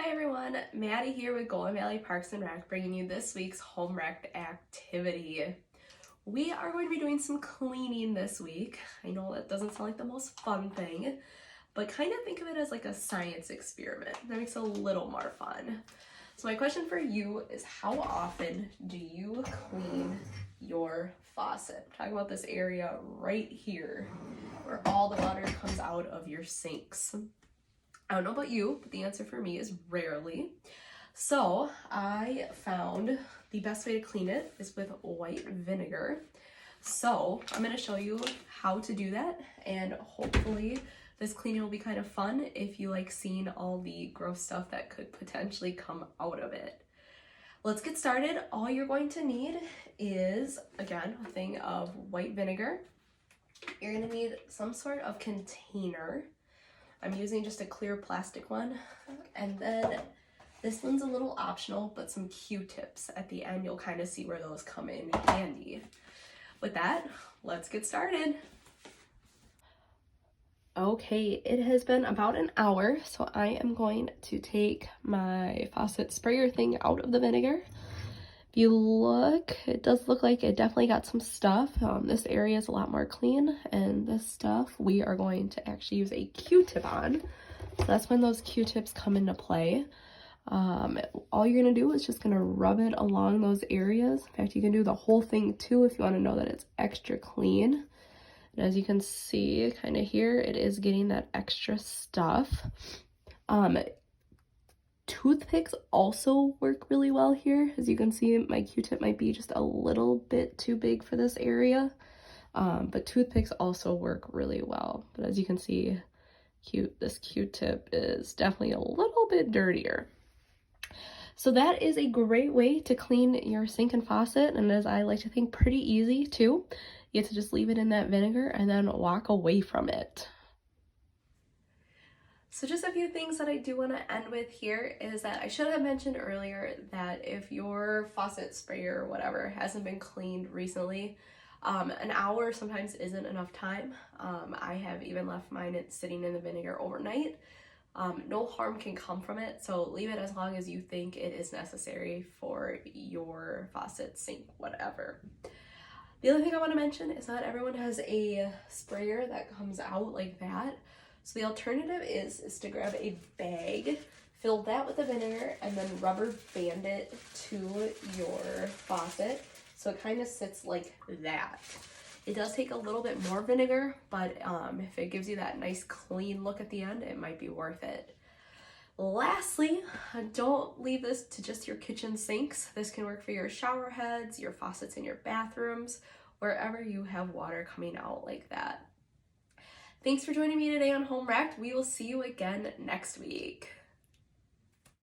Hi everyone, Maddie here with Golden Valley Parks and Rec, bringing you this week's home rec activity. We are going to be doing some cleaning this week. I know that doesn't sound like the most fun thing, but kind of think of it as like a science experiment. That makes it a little more fun. So my question for you is, how often do you clean your faucet? I'm talking about this area right here where all the water comes out of your sinks. I don't know about you, but the answer for me is rarely. So I found the best way to clean it is with white vinegar. So I'm going to show you how to do that, and hopefully this cleaning will be kind of fun if you like seeing all the gross stuff that could potentially come out of it. Let's get started. All you're going to need is, again, a thing of white vinegar. You're going to need some sort of container. I'm using just a clear plastic one, and then this one's a little optional, but some Q-tips at the end. You'll kind of see where those come in handy. With that, let's get started. Okay, it has been about an hour, so I am going to take my faucet sprayer thing out of the vinegar. If you look, it does look like it definitely got some stuff. This area is a lot more clean, and this stuff we are going to actually use a Q-tip on. So that's when those Q-tips come into play. All you're gonna do is just gonna rub it along those areas. In fact, you can do the whole thing too if you want to know that it's extra clean. And as you can see kind of here, it is getting that extra stuff. Toothpicks also work really well here. As you can see, my Q-tip might be just a little bit too big for this area, but toothpicks also work really well. But as you can see, this Q-tip is definitely a little bit dirtier. So that is a great way to clean your sink and faucet, and as I like to think, pretty easy too. You get to just leave it in that vinegar and then walk away from it. So just a few things that I do want to end with here is that I should have mentioned earlier that if your faucet sprayer or whatever hasn't been cleaned recently, an hour sometimes isn't enough time. I have even left mine sitting in the vinegar overnight. No harm can come from it, so leave it as long as you think it is necessary for your faucet, sink, whatever. The other thing I want to mention is not everyone has a sprayer that comes out like that. So the alternative is to grab a bag, fill that with the vinegar, and then rubber band it to your faucet so it kind of sits like that. It does take a little bit more vinegar, but if it gives you that nice clean look at the end, it might be worth it. Lastly, don't leave this to just your kitchen sinks. This can work for your shower heads, your faucets in your bathrooms, wherever you have water coming out like that. Thanks for joining me today on Home Wrecked. We will see you again next week.